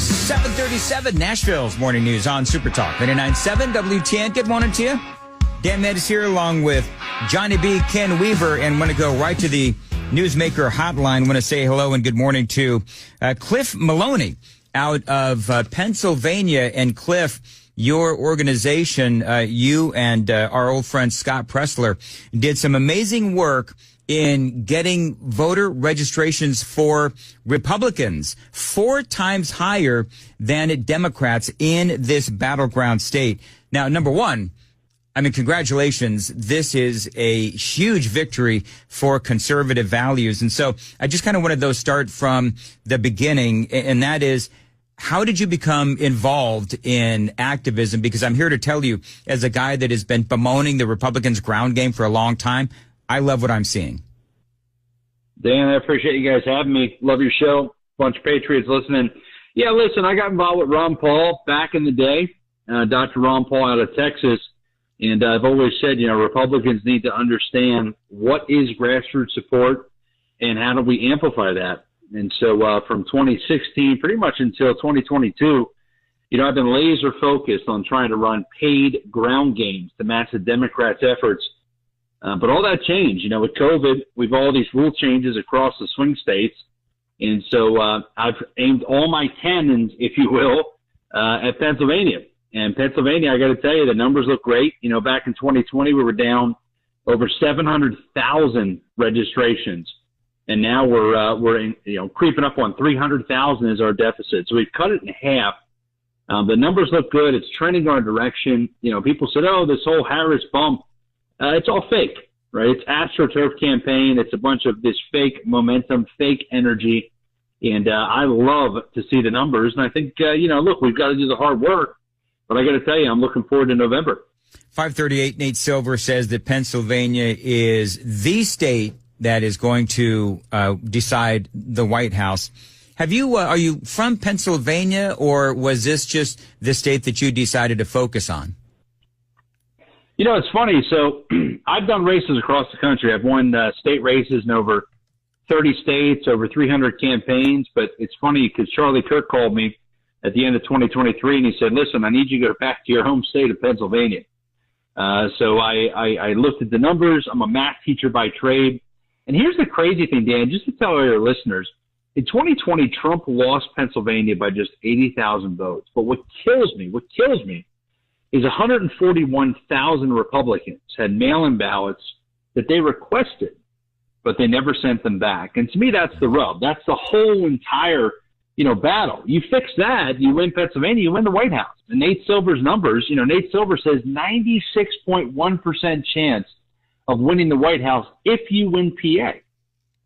737 Nashville's morning news on Super Talk 99.7 WTN. Good morning to you. Dan Meadows here along with Johnny B, Ken Weaver, and want to go right to the Newsmaker hotline. Want to say hello and good morning to Cliff Maloney out of Pennsylvania. And Cliff, your organization, you and our old friend Scott Pressler did some amazing work in getting voter registrations for Republicans 4 times higher than Democrats in this battleground state. Now, number one, I mean, congratulations. This is a huge victory for conservative values. And so I just kind of wanted to start from the beginning, and that is, how did you become involved in activism? Because I'm here to tell you, as a guy that has been bemoaning the Republicans' ground game for a long time, I love what I'm seeing. Dan, I appreciate you guys having me. Love your show. Bunch of Patriots listening. Yeah, listen, I got involved with Ron Paul back in the day, Dr. Ron Paul out of Texas. And I've always said, Republicans need to understand what is grassroots support and how do we amplify that. And so from 2016 pretty much until 2022, I've been laser focused on trying to run paid ground games to match the Democrats' efforts. But all that changed. With COVID, we've all these rule changes across the swing states. And so I've aimed all my cannons, if you will, at Pennsylvania. And Pennsylvania, I got to tell you, the numbers look great. Back in 2020, we were down over 700,000 registrations. And now we're creeping up on 300,000 is our deficit. So we've cut it in half. The numbers look good. It's trending our direction. People said, oh, this whole Harris bump, it's all fake, right? It's AstroTurf campaign. It's a bunch of this fake momentum, fake energy. And I love to see the numbers. And I think, look, we've got to do the hard work. But I got to tell you, I'm looking forward to November. 538 Nate Silver says that Pennsylvania is the state that is going to decide the White House. Have you? Are you from Pennsylvania, or was this just the state that you decided to focus on? It's funny. So I've done races across the country. I've won state races in over 30 states, over 300 campaigns. But it's funny because Charlie Kirk called me at the end of 2023, and he said, listen, I need you to go back to your home state of Pennsylvania. So I looked at the numbers. I'm a math teacher by trade. And here's the crazy thing, Dan, just to tell all your listeners, in 2020, Trump lost Pennsylvania by just 80,000 votes. But what kills me is 141,000 Republicans had mail-in ballots that they requested, but they never sent them back. And to me, that's the rub. That's the whole entire battle. You fix that, you win Pennsylvania, you win the White House. And Nate Silver's numbers, Nate Silver says 96.1% chance of winning the White House if you win PA.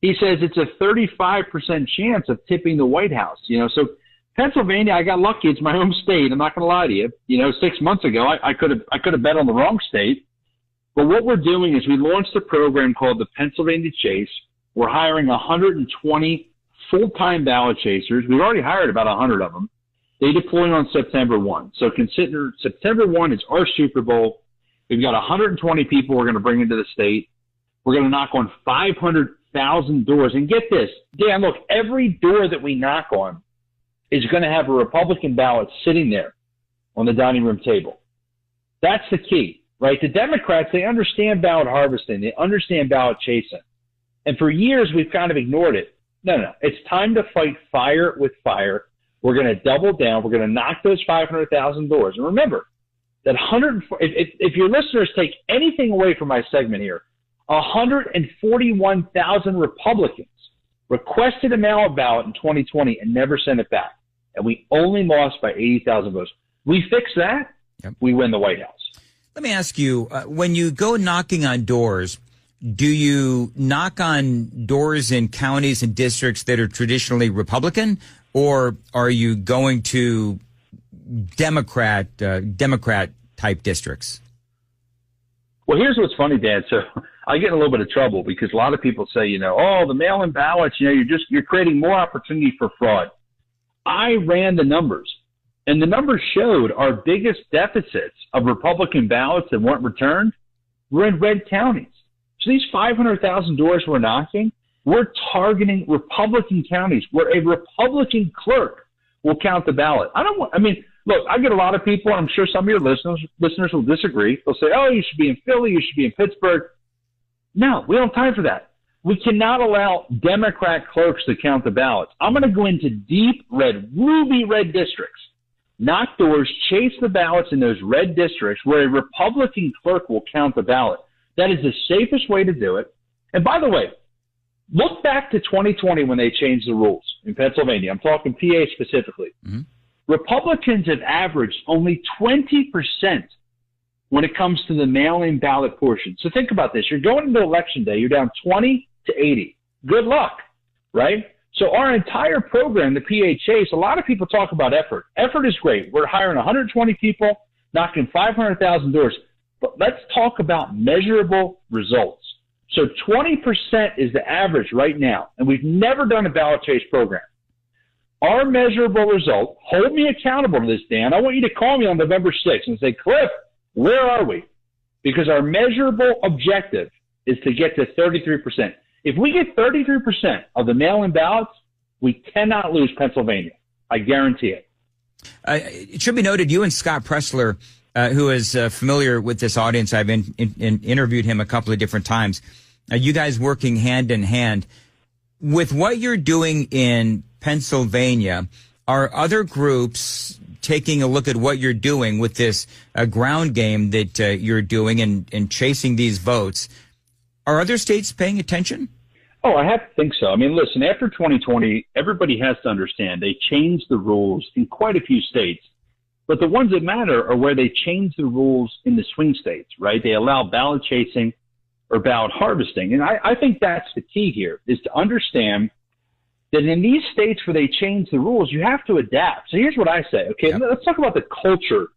He says it's a 35% chance of tipping the White House. So Pennsylvania, I got lucky. It's my home state. I'm not going to lie to you. 6 months ago, I could have bet on the wrong state. But what we're doing is we launched a program called the Pennsylvania Chase. We're hiring 120 full-time ballot chasers. We've already hired about 100 of them. They deploy on September 1. So consider September 1 is our Super Bowl. We've got 120 people we're going to bring into the state. We're going to knock on 500,000 doors. And get this, Dan, look, every door that we knock on is going to have a Republican ballot sitting there on the dining room table. That's the key, right? The Democrats, they understand ballot harvesting. They understand ballot chasing. And for years, we've kind of ignored it. No. It's time to fight fire with fire. We're going to double down. We're going to knock those 500,000 doors. And remember that if your listeners take anything away from my segment here, 141,000 Republicans requested a mail-in ballot in 2020 and never sent it back. And we only lost by 80,000 votes. We fix that, yep. We win the White House. Let me ask you, when you go knocking on doors, do you knock on doors in counties and districts that are traditionally Republican, or are you going to Democrat type districts? Well, here's what's funny, Dan. So I get in a little bit of trouble because a lot of people say, the mail-in ballots, you're creating more opportunity for fraud. I ran the numbers, and the numbers showed our biggest deficits of Republican ballots that weren't returned were in red counties. So these 500,000 doors we're knocking, we're targeting Republican counties where a Republican clerk will count the ballot. Look, I get a lot of people, and I'm sure some of your listeners will disagree. They'll say, oh, you should be in Philly, you should be in Pittsburgh. No, we don't have time for that. We cannot allow Democrat clerks to count the ballots. I'm going to go into deep red, ruby red districts, knock doors, chase the ballots in those red districts where a Republican clerk will count the ballot. That is the safest way to do it. And by the way, look back to 2020 when they changed the rules in Pennsylvania. I'm talking PA specifically. Mm-hmm. Republicans have averaged only 20% when it comes to the mail-in ballot portion. So think about this. You're going into Election Day. You're down 20 to 80. Good luck, right? So our entire program, the PA Chase, a lot of people talk about effort. Effort is great. We're hiring 120 people, knocking 500,000 doors. But let's talk about measurable results. So 20% is the average right now, and we've never done a ballot chase program. Our measurable result, hold me accountable to this, Dan. I want you to call me on November 6th and say, Cliff, where are we? Because our measurable objective is to get to 33%. If we get 33% of the mail-in ballots, we cannot lose Pennsylvania. I guarantee it. It should be noted, you and Scott Pressler, who is familiar with this audience, I've interviewed him a couple of different times. You guys working hand in hand. With what you're doing in Pennsylvania, are other groups taking a look at what you're doing with this ground game that you're doing and chasing these votes? Are other states paying attention? Oh, I have to think so. I mean, listen, after 2020, everybody has to understand they changed the rules in quite a few states. But the ones that matter are where they change the rules in the swing states, right? They allow ballot chasing or ballot harvesting. And I think that's the key here, is to understand that in these states where they change the rules, you have to adapt. So here's what I say, okay? Yep. Let's talk about the culture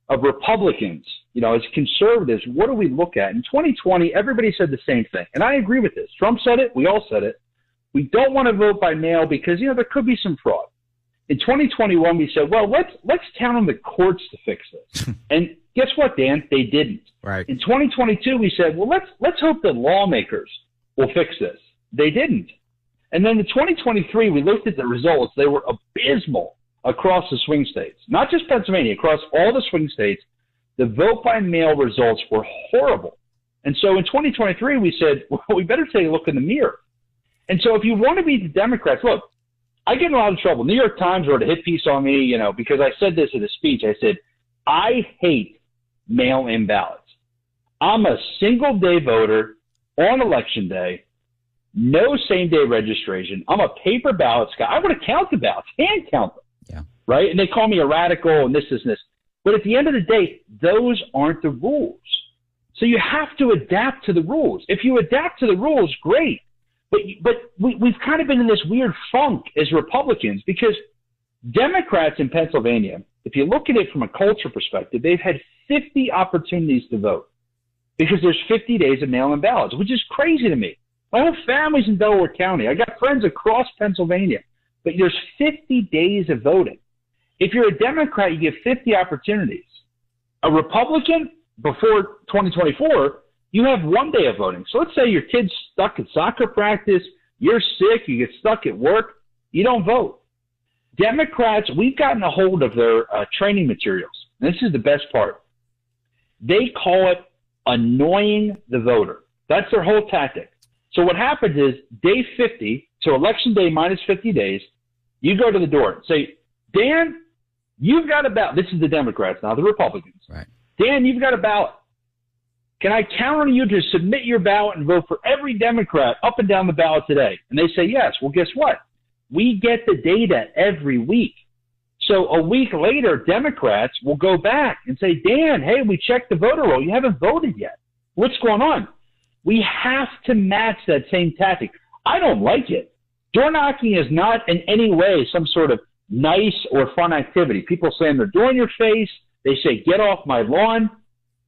of Republicans. You know, as conservatives, what do we look at? In 2020, everybody said the same thing. And I agree with this. Trump said it. We all said it. We don't want to vote by mail because, you know, there could be some fraud. In 2021, we said, well, let's count on the courts to fix this. And guess what, Dan? They didn't. Right. In 2022, we said, well, let's hope the lawmakers will fix this. They didn't. And then in 2023, we looked at the results. They were abysmal across the swing states, not just Pennsylvania, across all the swing states. The vote by mail results were horrible. And so in 2023, we said, well, we better take a look in the mirror. And so if you want to be the Democrats, look, I get in a lot of trouble. New York Times wrote a hit piece on me, you know, because I said this in a speech. I said, I hate mail-in ballots. I'm a single-day voter on Election Day, no same-day registration. I'm a paper ballots guy. I want to count the ballots, hand count them, yeah, right? And they call me a radical and this. But at the end of the day, those aren't the rules. So you have to adapt to the rules. If you adapt to the rules, great. But we've kind of been in this weird funk as Republicans because Democrats in Pennsylvania, if you look at it from a culture perspective, they've had 50 opportunities to vote because there's 50 days of mail-in ballots, which is crazy to me. My whole family's in Delaware County. I got friends across Pennsylvania, but there's 50 days of voting. If you're a Democrat, you get 50 opportunities. A Republican, before 2024, you have 1 day of voting. So let's say your kid's stuck at soccer practice, you're sick, you get stuck at work, you don't vote. Democrats, we've gotten a hold of their training materials. And this is the best part. They call it annoying the voter. That's their whole tactic. So what happens is day 50, so Election Day minus 50 days, you go to the door and say, Dan, you've got a ballot. This is the Democrats now, the Republicans. Right. Dan, you've got a ballot. Can I count on you to submit your ballot and vote for every Democrat up and down the ballot today? And they say yes. Well, guess what? We get the data every week. So a week later, Democrats will go back and say, Dan, hey, we checked the voter roll. You haven't voted yet. What's going on? We have to match that same tactic. I don't like it. Door knocking is not in any way some sort of nice or fun activity. People slam their door in your face. They say, get off my lawn.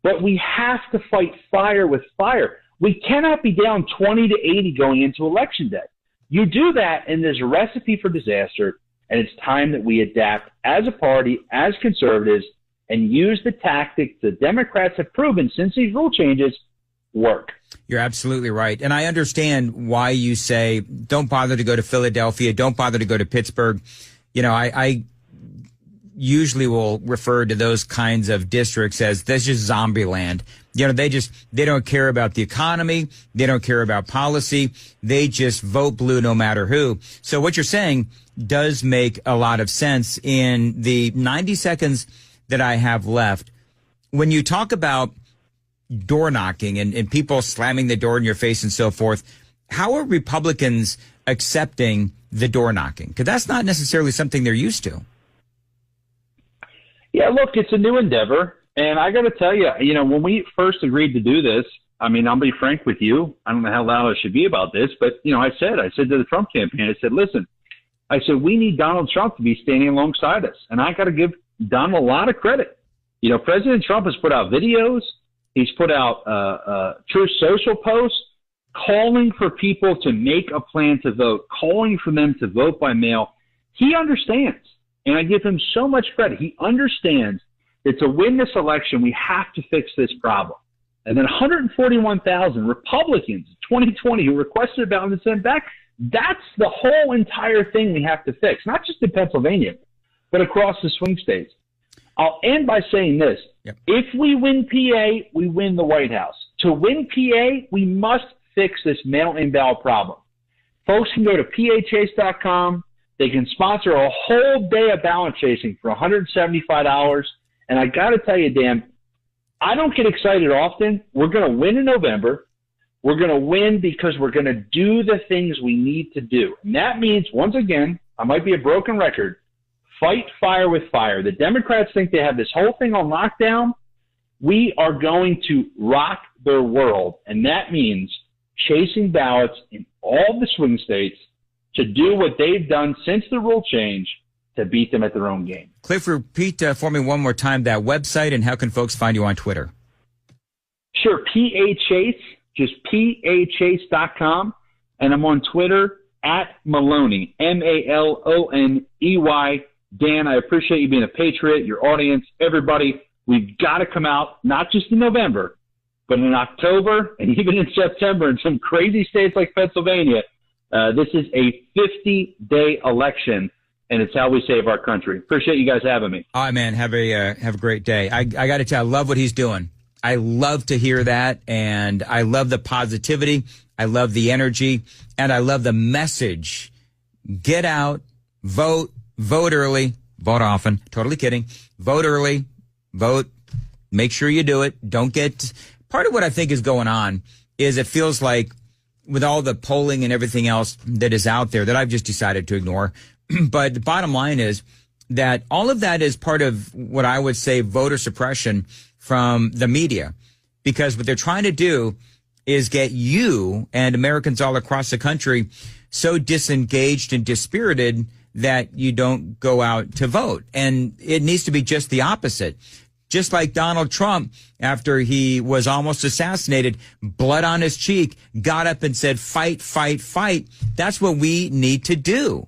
But we have to fight fire with fire. We cannot be down 20 to 80 going into Election Day. You do that, and there's a recipe for disaster, and it's time that we adapt as a party, as conservatives, and use the tactics the Democrats have proven since these rule changes work. You're absolutely right. And I understand why you say don't bother to go to Philadelphia, don't bother to go to Pittsburgh. You know, I usually will refer to those kinds of districts as that's just zombie land. You know, they don't care about the economy. They don't care about policy. They just vote blue no matter who. So what you're saying does make a lot of sense. In the 90 seconds that I have left, when you talk about door knocking and people slamming the door in your face and so forth, how are Republicans accepting the door knocking? Because that's not necessarily something they're used to. Yeah, look, it's a new endeavor. And I got to tell you, you know, when we first agreed to do this, I mean, I'll be frank with you. I don't know how loud I should be about this, but, you know, I said to the Trump campaign, I said, listen, I said, we need Donald Trump to be standing alongside us. And I got to give Donald a lot of credit. You know, President Trump has put out videos. He's put out Truth Social posts calling for people to make a plan to vote, calling for them to vote by mail. He understands, and I give him so much credit. He understands that to win this election, we have to fix this problem. And then 141,000 Republicans in 2020 who requested a ballot and sent back, that's the whole entire thing we have to fix, not just in Pennsylvania, but across the swing states. I'll end by saying this. Yep. If we win PA, we win the White House. To win PA, we must fix this mail-in ballot problem. Folks can go to phase.com. They can sponsor a whole day of ballot chasing for $175. And I got to tell you, Dan, I don't get excited often. We're going to win in November. We're going to win because we're going to do the things we need to do. And that means, once again, I might be a broken record, fight fire with fire. The Democrats think they have this whole thing on lockdown. We are going to rock their world. And that means chasing ballots in all the swing states to do what they've done since the rule change to beat them at their own game. Cliff, repeat for me one more time that website, and how can folks find you on Twitter? Sure, PA Chase, just PAChase.com. And I'm on Twitter at Maloney, Maloney. Dan, I appreciate you being a patriot, your audience, everybody. We've got to come out, not just in November, but in October and even in September in some crazy states like Pennsylvania. This is a 50-day election, and it's how we save our country. Appreciate you guys having me. All right, man. Have a great day. I got to tell you, I love what he's doing. I love to hear that, and I love the positivity. I love the energy, and I love the message. Get out, vote early, vote often. Totally kidding. Vote early, vote. Make sure you do it. Don't get – part of what I think is going on is it feels like with all the polling and everything else that is out there that I've just decided to ignore. But the bottom line is that all of that is part of what I would say voter suppression from the media, because what they're trying to do is get you and Americans all across the country so disengaged and dispirited that you don't go out to vote. And it needs to be just the opposite. Just like Donald Trump, after he was almost assassinated, blood on his cheek, got up and said, fight, fight, fight. That's what we need to do.